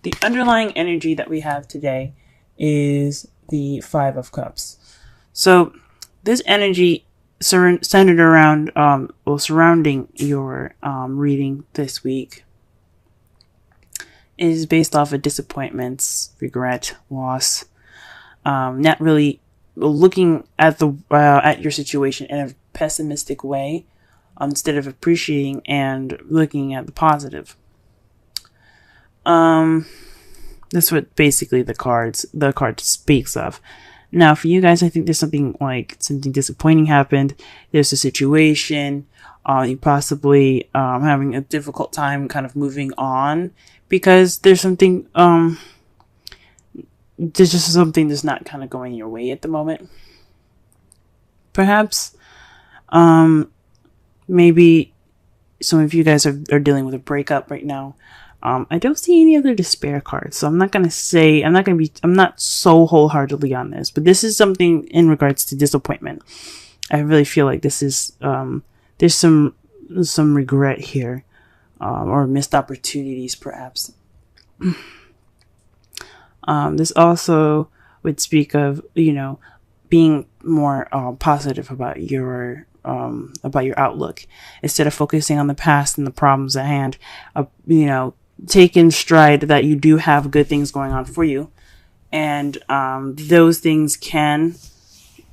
the underlying energy that we have today is the Five of Cups. So this energy centered around, surrounding your reading this week is based off of disappointments, regret, loss, not really looking at at your situation in a pessimistic way, instead of appreciating and looking at the positive. That's what basically the card speaks of. Now, for you guys, I think there's something disappointing happened. There's a situation, you possibly having a difficult time kind of moving on because there's something there's just something that's not kind of going your way at the moment. Perhaps, maybe some of you guys are dealing with a breakup right now. I don't see any other despair cards, so I'm not so wholeheartedly on this, but this is something in regards to disappointment. I really feel like this is, there's some regret here, or missed opportunities perhaps. This also would speak of, being more positive about your outlook instead of focusing on the past and the problems at hand. Take in stride that you do have good things going on for you, and those things can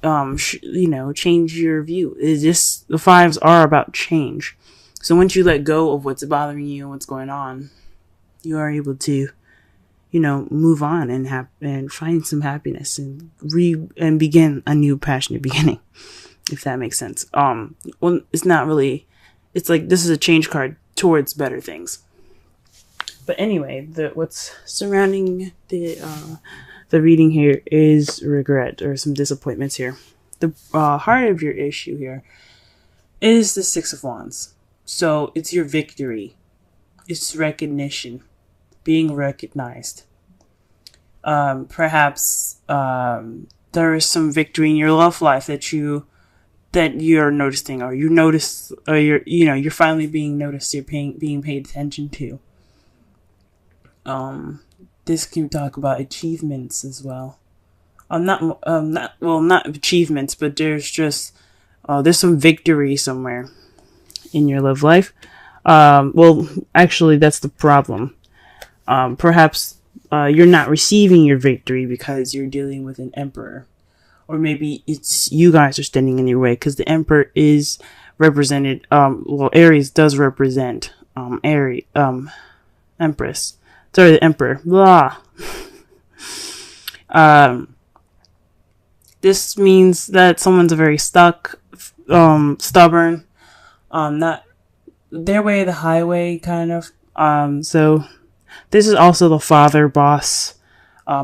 change your view. It's just the fives are about change. So once you let go of what's bothering you and what's going on, you are able to move on and find some happiness and begin a new passionate beginning, if that makes sense. Well, it's not really, it's like this is a change card towards better things. But anyway, what's surrounding the reading here is regret or some disappointments here. The heart of your issue here is the Six of Wands. So it's your victory. It's recognition. Being recognized. Perhaps there is some victory in your love life that you're noticing, or you're finally being noticed. You're being paid attention to. This can talk about achievements as well. Not achievements, but there's just there's some victory somewhere in your love life. Actually, that's the problem. Perhaps you're not receiving your victory because you're dealing with an emperor, or maybe it's you guys are standing in your way because the emperor is represented. Aries does represent Aries, Empress. Sorry, the emperor. Blah. This means that someone's very stuck, stubborn, not their way, the highway, kind of. So this is also the father, boss,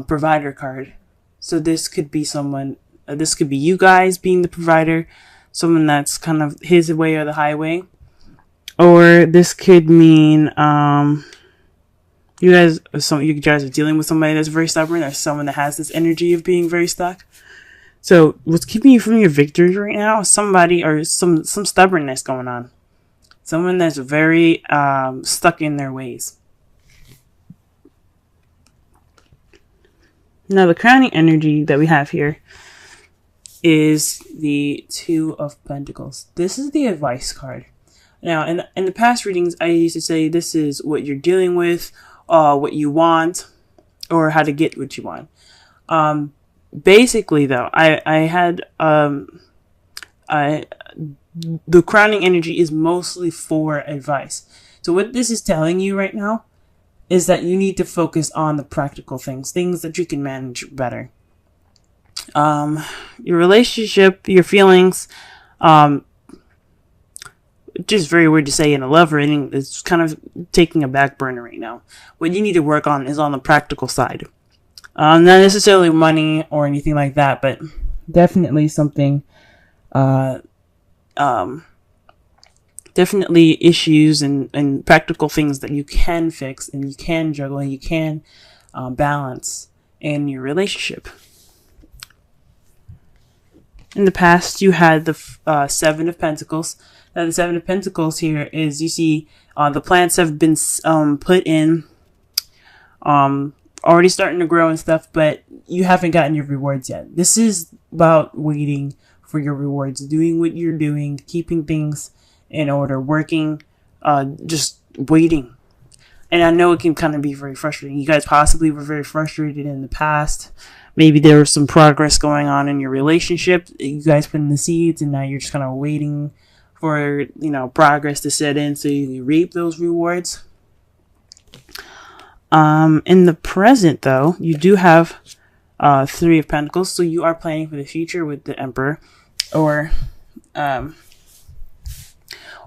provider card. So this could be someone, this could be you guys being the provider, someone that's kind of his way or the highway. Or this could mean, you guys are dealing with somebody that's very stubborn, or someone that has this energy of being very stuck. So what's keeping you from your victory right now is somebody or some stubbornness going on. Someone that's very stuck in their ways. Now the crowning energy that we have here is the Two of Pentacles. This is the advice card. Now in the past readings, I used to say this is what you're dealing with, what you want, or how to get what you want. Basically though, I had, the crowning energy is mostly for advice. So what this is telling you right now is that you need to focus on the practical things that you can manage better. Your relationship, your feelings, just very weird to say in a love reading, it's kind of taking a back burner right now. What you need to work on is on the practical side. Not necessarily money or anything like that, but definitely something, definitely issues and practical things that you can fix and you can juggle and you can balance in your relationship. In the past, you had the Seven of Pentacles. Now, the Seven of Pentacles here is, you see, the plants have been put in. already starting to grow and stuff, but you haven't gotten your rewards yet. This is about waiting for your rewards, doing what you're doing, keeping things in order, working, just waiting. And I know it can kind of be very frustrating. You guys possibly were very frustrated in the past. Maybe there was some progress going on in your relationship. You guys put in the seeds, and now you're just kind of waiting for, progress to set in so you can reap those rewards. In the present, though, you do have Three of Pentacles, so you are planning for the future with the Emperor, or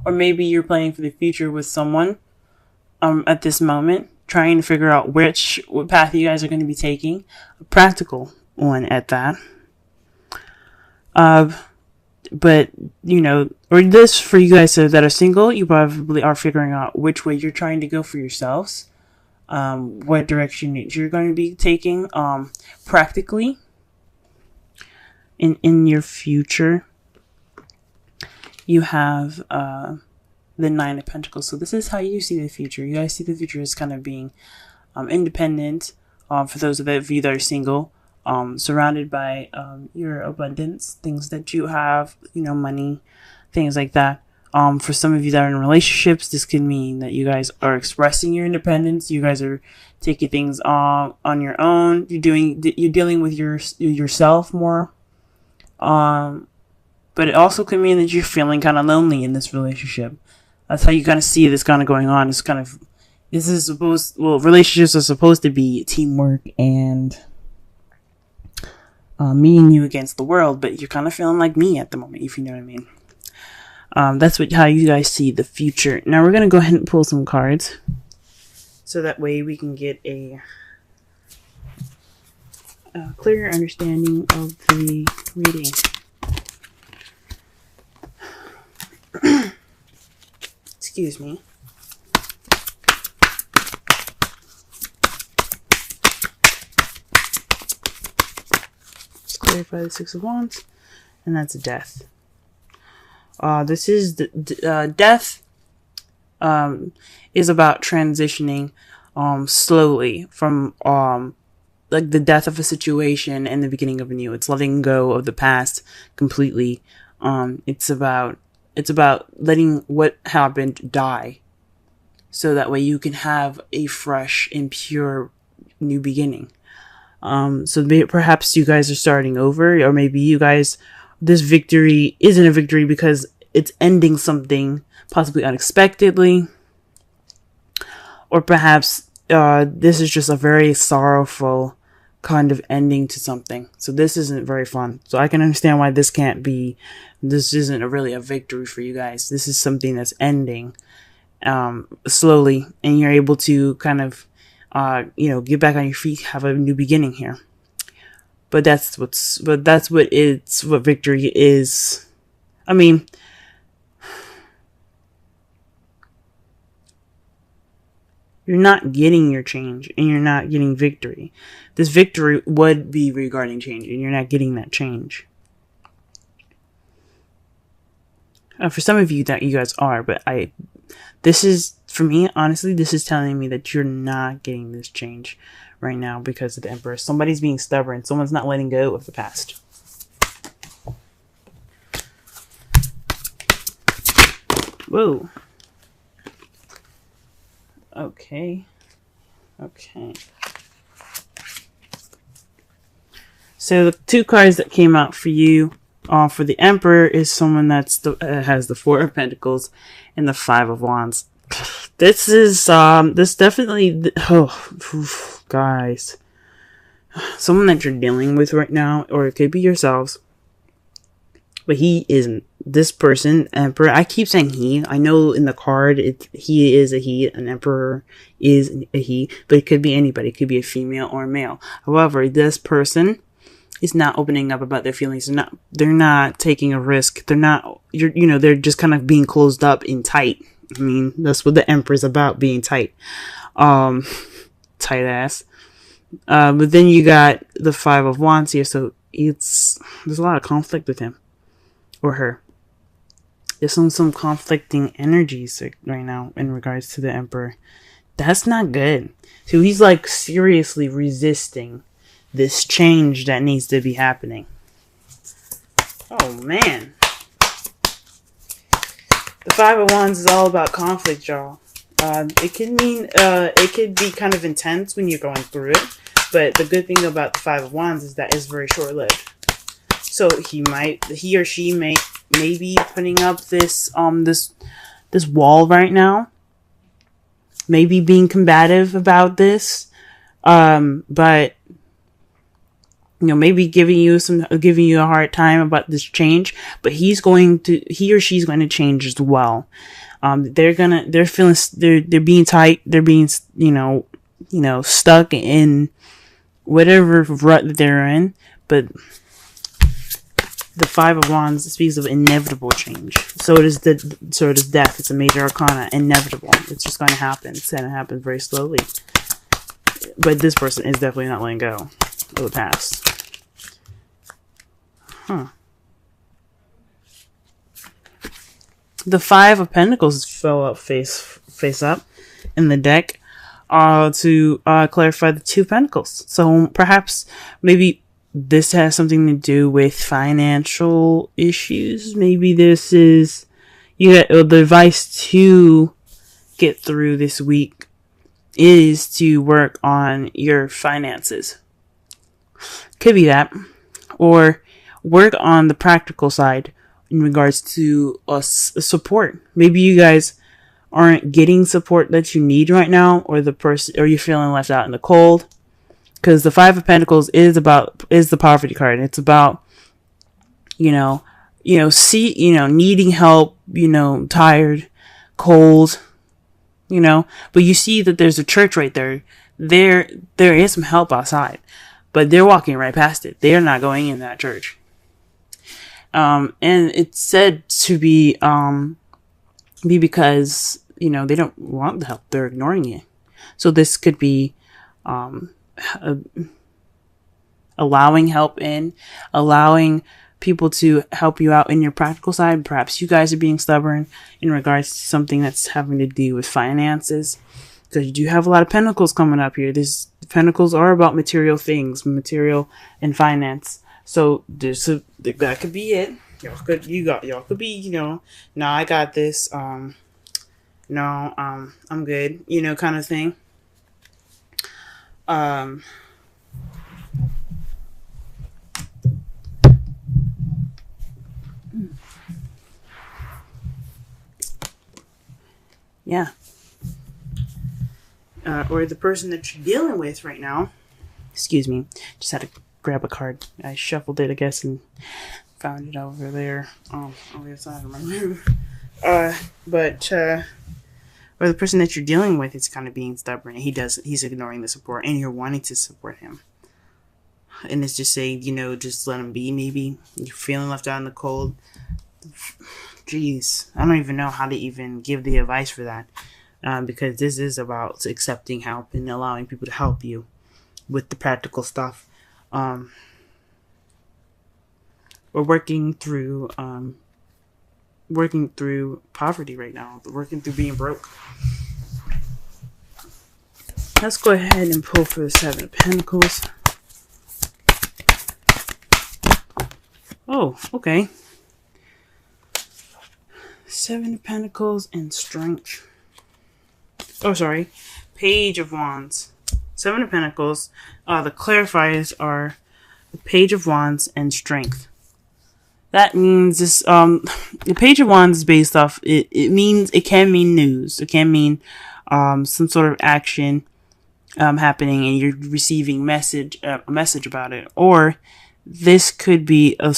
maybe you're planning for the future with someone at this moment, trying to figure out what path you guys are going to be taking, a practical one at that. But, or this for you guys that are single, you probably are figuring out which way you're trying to go for yourselves. What direction you're going to be taking, practically in your future. You have, the Nine of Pentacles. So this is how you see the future. You guys see the future as kind of being, independent, for those of you that are single, surrounded by, your abundance, things that you have, money, things like that. For some of you that are in relationships, this could mean that you guys are expressing your independence. You guys are taking things on your own. You're dealing with yourself more. But it also could mean that you're feeling kind of lonely in this relationship. That's how you kind of see this kind of going on. Relationships are supposed to be teamwork and me and you against the world, but you're kind of feeling like me at the moment, if you know what I mean. That's how you guys see the future. Now we're going to go ahead and pull some cards, so that way we can get a clearer understanding of the reading. Excuse me. Let's clarify the Six of Wands, and that's Death. This is death. Is about transitioning, slowly from like the death of a situation and the beginning of a new. It's letting go of the past completely. It's about letting what happened die, so that way you can have a fresh and pure new beginning. So perhaps you guys are starting over, or maybe you guys, this victory isn't a victory because it's ending something possibly unexpectedly, or perhaps this is just a very sorrowful kind of ending to something. So this isn't very fun. So I can understand why this isn't really a victory for you guys. This is something that's ending slowly, and you're able to kind of get back on your feet, have a new beginning here. But that's what victory is. I mean, you're not getting your change, and you're not getting victory. This victory would be regarding change, and you're not getting that change. For some of you that you guys are, but this is, for me, honestly, this is telling me that you're not getting this change right now because of the Emperor. Somebody's being stubborn. Someone's not letting go of the past. Whoa. Okay. So the two cards that came out for you, for the Emperor, is someone that's has the Four of Pentacles and the Five of Wands. This is definitely, guys, someone that you're dealing with right now, or it could be yourselves. But he isn't. This person, Emperor, I keep saying he. I know in the card, he is a he. An Emperor is a he. But it could be anybody. It could be a female or a male. However, this person is not opening up about their feelings. They're not taking a risk. They're just kind of being closed up and tight. I mean, that's what the Emperor's about, being tight. Tight ass. But then you got the Five of Wands here, so there's a lot of conflict with him. Or her. There's some conflicting energies right now in regards to the Emperor. That's not good. So he's like seriously resisting this change that needs to be happening. Oh man. The Five of Wands is all about conflict, y'all. It could be kind of intense when you're going through it, but the good thing about the Five of Wands is that it's very short-lived. So he or she may be putting up this wall right now, maybe being combative about this, but maybe giving you a hard time about this change, but he or she's going to change as well. They're being tight. They're being, stuck in whatever rut that they're in. But the Five of Wands speaks of inevitable change. So does death. It's a major arcana. Inevitable. It's just going to happen. It's going to happen very slowly. But this person is definitely not letting go of the past. The Five of Pentacles fell up face up in the deck to clarify the Two of Pentacles. So perhaps maybe this has something to do with financial issues. Maybe this is the advice to get through this week is to work on your finances. Could be that. Or work on the practical side in regards to support. Maybe you guys aren't getting support that you need right now, or you're feeling left out in the cold. Because the Five of Pentacles is the poverty card. It's about, needing help, tired, cold, but you see that there's a church right there. There is some help outside, but they're walking right past it. They're not going in that church. And it's said to be because, they don't want the help. They're ignoring it. So this could be, allowing help in, allowing people to help you out in your practical side. Perhaps you guys are being stubborn in regards to something that's having to do with finances, because you do have a lot of pentacles coming up here. Pentacles are about material things, material and finance. So that could be it. Y'all could be, nah, I got this. I'm good, kind of thing. Yeah. Or the person that you're dealing with right now. Excuse me. Just had to grab a card. I shuffled it, I guess, and found it over there. On the other side of my room. Or the person that you're dealing with is kind of being stubborn. And he's ignoring the support, and you're wanting to support him. And it's just saying, just let him be, maybe. You're feeling left out in the cold. Jeez. I don't even know how to even give the advice for that. Because this is about accepting help and allowing people to help you with the practical stuff. We're working through poverty right now. Working through being broke. Let's go ahead and pull for the Seven of Pentacles. Oh, okay. Seven of Pentacles and Strength. Oh, sorry. Page of Wands. Seven of Pentacles. The clarifiers are the Page of Wands and Strength. That means this. The Page of Wands is based off. It can mean news. It can mean some sort of action happening, and you're receiving a message about it. Or this could be a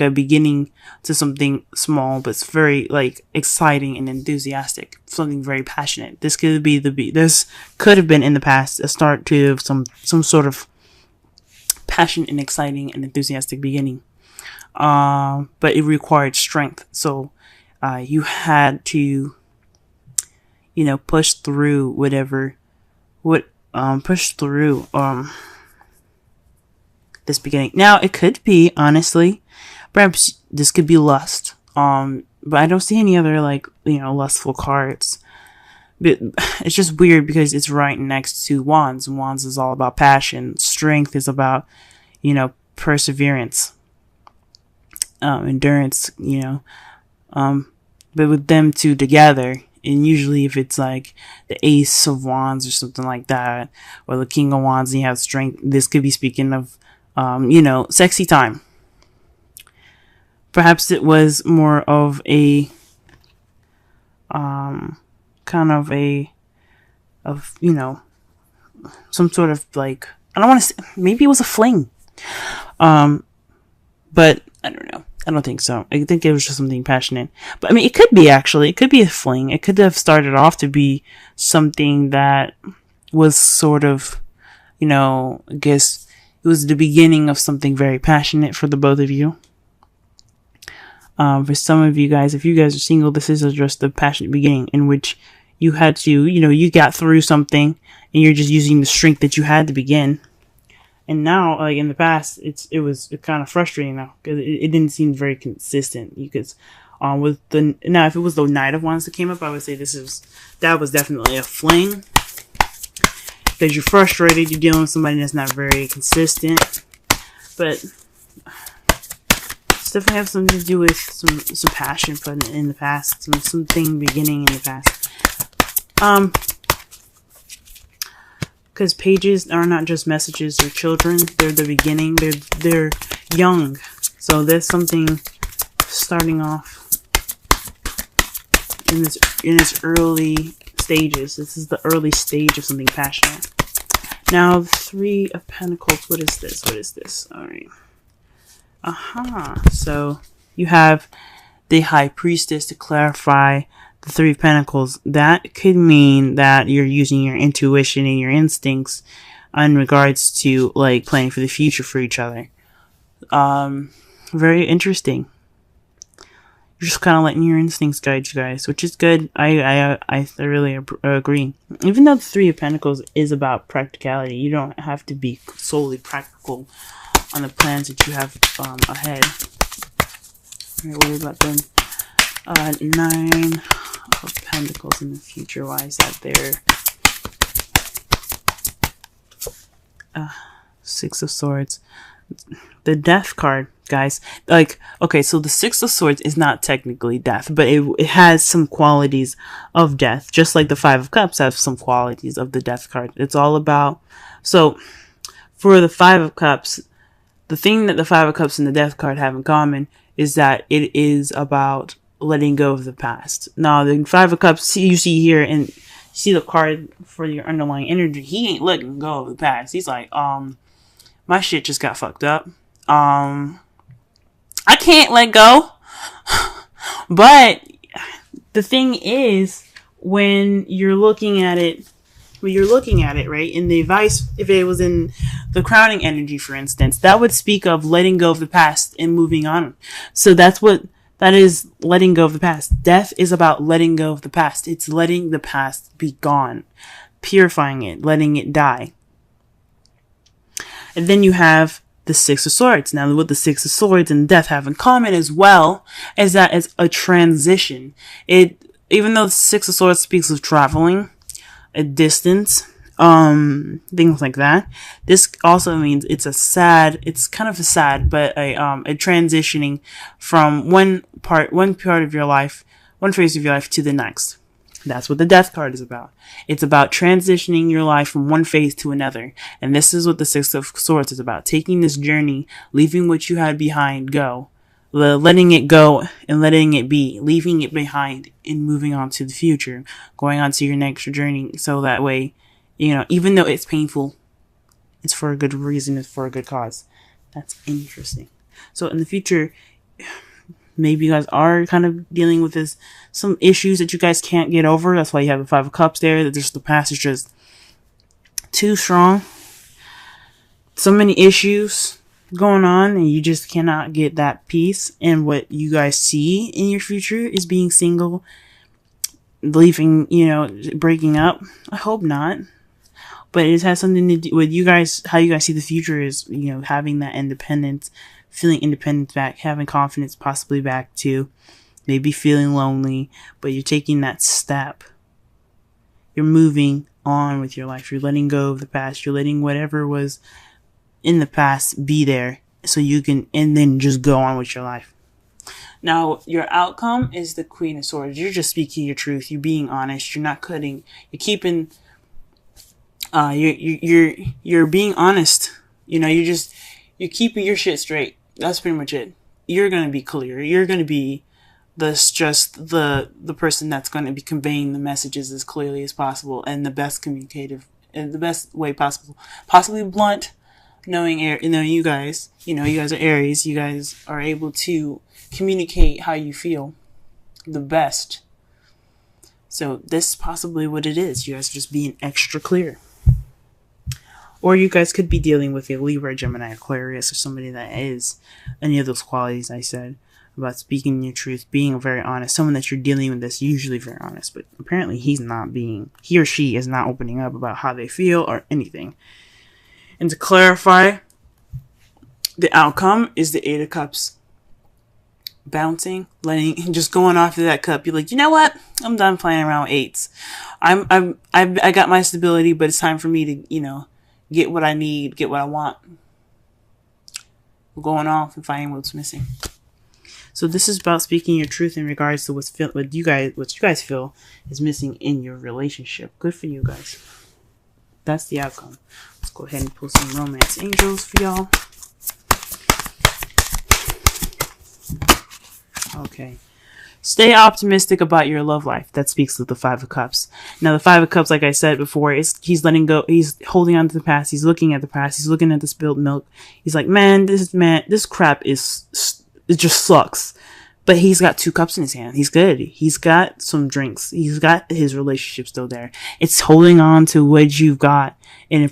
beginning to something small, but it's very exciting and enthusiastic. Something very passionate. This could have been in the past a start to some sort of passion and exciting and enthusiastic beginning. But it required strength. So you had to push through this beginning. Now it could be, honestly, perhaps this could be lust. But I don't see any other lustful cards. But it's just weird because it's right next to Wands. Wands is all about passion. Strength is about, perseverance, endurance, but with them two together, and usually if it's like the Ace of Wands or something like that, or the King of Wands, and you have strength, this could be speaking of, sexy time. Perhaps it was more of a, kind of some sort of like, I don't want to say, maybe it was a fling. But I don't know. I don't think so. I think it was just something passionate. But I mean, it could be actually. It could be a fling. It could have started off to be something that was sort of, I guess it was the beginning of something very passionate for the both of you. For some of you guys, if you guys are single, this is just the passionate beginning in which you had to, you got through something and you're just using the strength that you had to begin. And now, like in the past, it was kind of frustrating now because it didn't seem very consistent. Because, if it was the Knight of Wands that came up, I would say that was definitely a fling. Because you're frustrated, you're dealing with somebody that's not very consistent. But it's definitely have something to do with some passion put in the past, something beginning in the past. Because pages are not just messages or children; they're the beginning. They're young, so there's something starting off in its early stages. This is the early stage of something passionate. Now, the Three of Pentacles. What is this? All right. So you have the High Priestess to clarify. The Three of Pentacles, that could mean that you're using your intuition and your instincts in regards to like planning for the future for each other. Very interesting. You're just kind of letting your instincts guide you guys, which is good. I really agree. Even though the Three of Pentacles is about practicality, you don't have to be solely practical on the plans that you have ahead. Alright, what about them? Nine of Pentacles in the future. Why is that there? Six of Swords. The Death card, guys. Like, okay, so the Six of Swords is not technically death, but it has some qualities of death. Just like the Five of Cups have some qualities of the Death card. It's all about... So, for the Five of Cups, the thing that the Five of Cups and the Death card have in common is that it is about letting go of the past. Now, the Five of Cups you see here, and see the card for your underlying energy, he ain't letting go of the past. He's like, my shit just got fucked up. I can't let go. But the thing is, when you're looking at it, right, in the advice, if it was in the crowning energy, for instance, that would speak of letting go of the past and moving on. So that is letting go of the past. Death is about letting go of the past. It's letting the past be gone, purifying it, letting it die. And then you have the Six of Swords. Now, what the Six of Swords and Death have in common as well is that it's a transition. Even though the Six of Swords speaks of traveling, a distance, things like that. This also means it's kind of a sad, but a transitioning from one part of your life, one phase of your life to the next. That's what the Death card is about. It's about transitioning your life from one phase to another. And this is what the Six of Swords is about. Taking this journey, leaving what you had behind go. Letting it go and letting it be. Leaving it behind and moving on to the future. Going on to your next journey. So that way, even though it's painful, it's for a good reason. It's for a good cause. That's interesting. So in the future, maybe you guys are kind of dealing with some issues that you guys can't get over. That's why you have the Five of Cups there. That the past is just too strong. So many issues going on, and you just cannot get that peace. And what you guys see in your future is being single, leaving, breaking up. I hope not. But it has something to do with you guys, how you guys see the future is, having that independence, feeling independence back, having confidence possibly back too, maybe feeling lonely, but you're taking that step You're moving on with your life. You're letting go of the past. You're letting whatever was in the past be there so you can, and then just go on with your life. Now, your outcome is the Queen of Swords. You're just speaking your truth. You're being honest. You're not cutting. You're keeping, you're being honest. You're keeping your shit straight. That's pretty much it. You're going to be clear. You're going to be the person that's going to be conveying the messages as clearly as possible and the best communicative in the best way possible. Possibly blunt, knowing you guys, you guys are Aries. You guys are able to communicate how you feel the best. So this is possibly what it is. You guys are just being extra clear. Or you guys could be dealing with a Libra, Gemini, Aquarius, or somebody that is any of those qualities I said about speaking your truth, being very honest. Someone that you're dealing with that's usually very honest, but apparently he or she is not opening up about how they feel or anything. And to clarify, the outcome is the 8 of Cups. Bouncing, just going off of that cup. You're like, you know what? I'm done playing around with 8s. I got my stability, but it's time for me to, get what I need, get what I want. We're going off and finding what's missing. So this is about speaking your truth in regards to what you guys feel is missing in your relationship. Good for you guys. That's the outcome. Let's go ahead and pull some romance angels for y'all. Okay. Stay optimistic about your love life. That speaks to the 5 of Cups. Now, the 5 of Cups, like I said before, he's letting go. He's holding on to the past. He's looking at the past. He's looking at the spilled milk. He's like, this crap it just sucks. But he's got 2 cups in his hand. He's good. He's got some drinks. He's got his relationship still there. It's holding on to what you've got and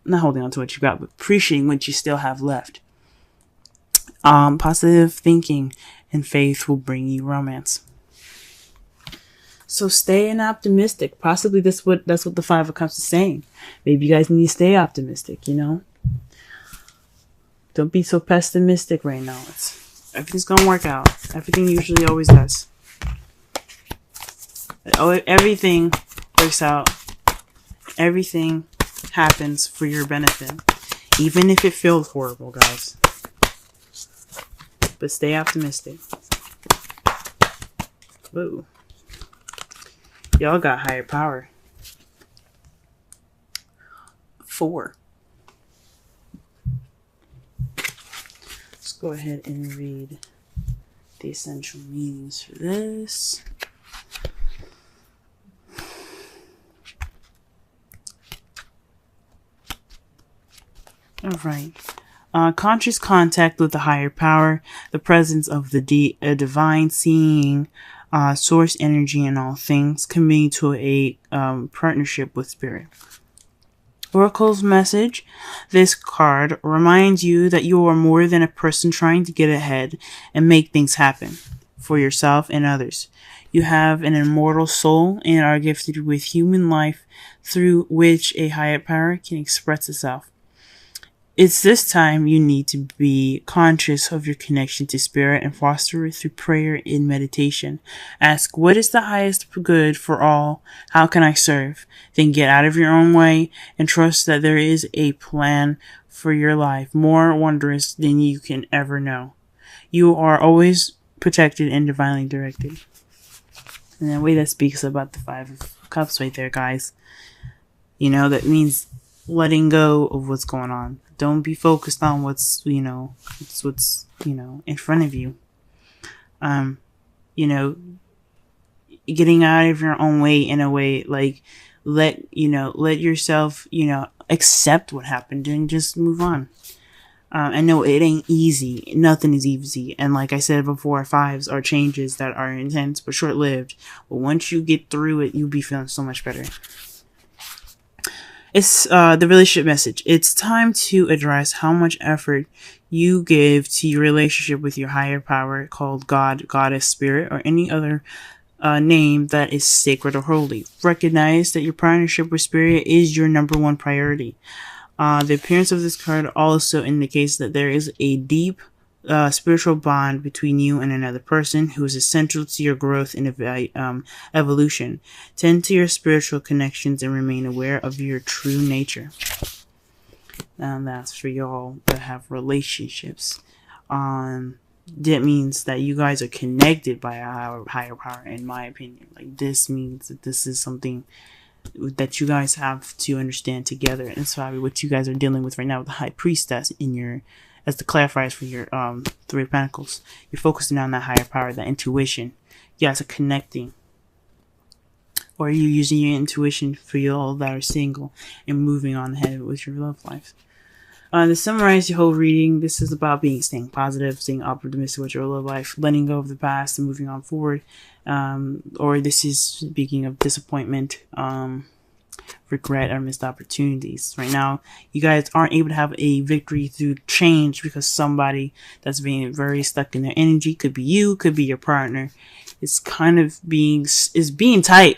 not holding on to what you've got, but appreciating what you still have left. Positive thinking and faith will bring you romance. So staying optimistic. Possibly that's what the 5 of Cups is saying. Maybe you guys need to stay optimistic, Don't be so pessimistic right now. Everything's gonna work out. Everything usually always does. Everything works out. Everything happens for your benefit. Even if it feels horrible, guys. But stay optimistic. Whoa. Y'all got higher power. 4. Let's go ahead and read the essential meanings for this. Alright. Conscious contact with the higher power, the presence of the divine seeing, source energy in all things, committing to a partnership with spirit. Oracle's message. This card reminds you that you are more than a person trying to get ahead and make things happen for yourself and others. You have an immortal soul and are gifted with human life through which a higher power can express itself. It's this time you need to be conscious of your connection to spirit and foster it through prayer and meditation. Ask, what is the highest good for all? How can I serve? Then get out of your own way and trust that there is a plan for your life more wondrous than you can ever know. You are always protected and divinely directed. And the way that speaks about the 5 of Cups right there, guys. That means letting go of what's going on. Don't be focused on what's in front of you. Getting out of your own way in a way, like, let yourself, accept what happened and just move on. I know it ain't easy. Nothing is easy. And like I said before, 5s are changes that are intense but short-lived. But once you get through it, you'll be feeling so much better. It's the relationship message. It's time to address how much effort you give to your relationship with your higher power, called God, Goddess, Spirit, or any other name that is sacred or holy. Recognize that your partnership with Spirit is your number 1 priority. The appearance of this card also indicates that there is a deep spiritual bond between you and another person who is essential to your growth and evolution. Tend to your spiritual connections and remain aware of your true nature. And that's for y'all that have relationships. That means that you guys are connected by a higher power, in my opinion. Like, this means that this is something that you guys have to understand together. And it's probably what you guys are dealing with right now with the High Priestess in your, as the clarifiers for your Three of Pentacles. You're focusing on that higher power, that intuition. You guys are connecting. Or you're using your intuition for you all that are single and moving on ahead with your love life. To summarize your whole reading, this is about staying positive, staying optimistic with your love life, letting go of the past and moving on forward. Or this is speaking of disappointment, regret, or missed opportunities. Right now, you guys aren't able to have a victory through change because somebody that's being very stuck in their energy, could be you, could be your partner, is kind of being tight.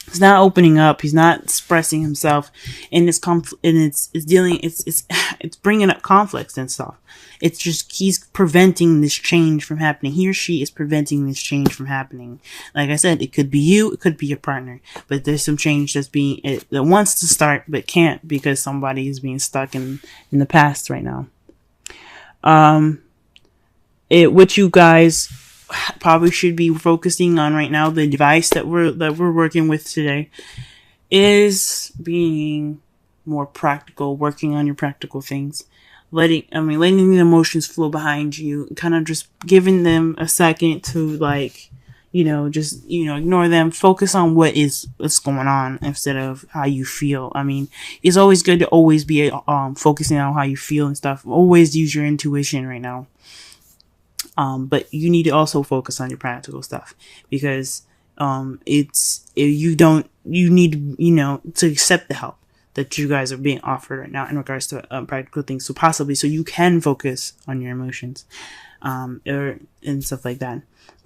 He's not opening up. He's not expressing himself, and it's bringing up conflicts and stuff. It's just, he's preventing this change from happening. He or she is preventing this change from happening. Like I said, it could be you, it could be your partner, but there's some change that wants to start but can't because somebody is being stuck in the past right now. What you guys probably should be focusing on right now, the device that we're working with today, is being more practical, working on your practical things, letting the emotions flow behind you, kind of just giving them a second to ignore them, focus on what's going on instead of how you feel. It's always good to always be focusing on how you feel and stuff. Always use your intuition right now. But you need to also focus on your practical stuff because you need to accept the help that you guys are being offered right now in regards to practical things. So you can focus on your emotions, and stuff like that.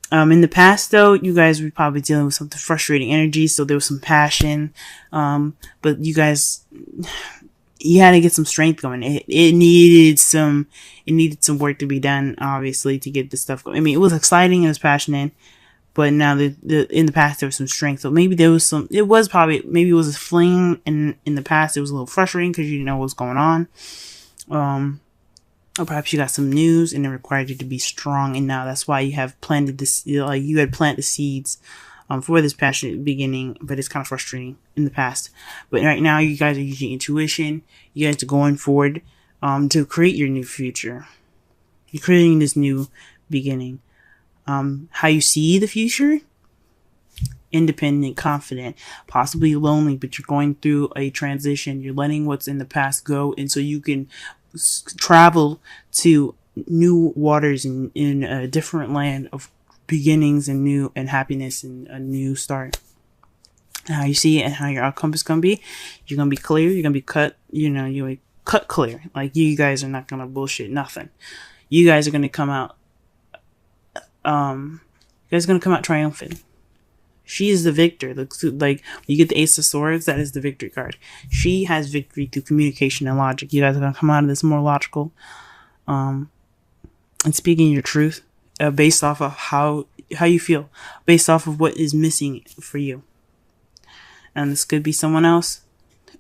In the past though, you guys were probably dealing with some frustrating energy. So there was some passion, but you had to get some strength going. It needed some work to be done, obviously, to get this stuff going. It was exciting, it was passionate, but now in the past there was some strength. So maybe it was a fling, and in the past it was a little frustrating because you didn't know what was going on. Or perhaps you got some news and it required you to be strong, and now that's why you have planted this. You had planted the seeds for this passionate beginning, but it's kind of frustrating in the past. But right now, you guys are using intuition. You guys are going forward to create your new future. You're creating this new beginning. How you see the future? Independent, confident, possibly lonely, but you're going through a transition. You're letting what's in the past go, and so you can travel to new waters in a different land of beginnings and happiness and a new start. And how you see it and how your outcome is going to be, you're going to be clear, you're going to be cut, you're cut clear. Like, you guys are not going to bullshit nothing. You guys are going to come out, triumphant. She is the victor. Like, you get the Ace of Swords, that is the victory card. She has victory through communication and logic. You guys are going to come out of this more logical, and speaking your truth, based off of how you feel, based off of what is missing for you. And this could be someone else.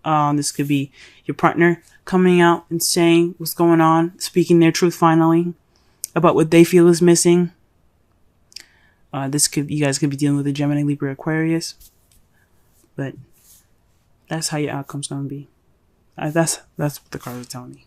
This could be your partner coming out and saying what's going on, speaking their truth finally about what they feel is missing. You guys could be dealing with a Gemini, Libra, Aquarius. But that's how your outcome's going to be. That's what the cards are telling me.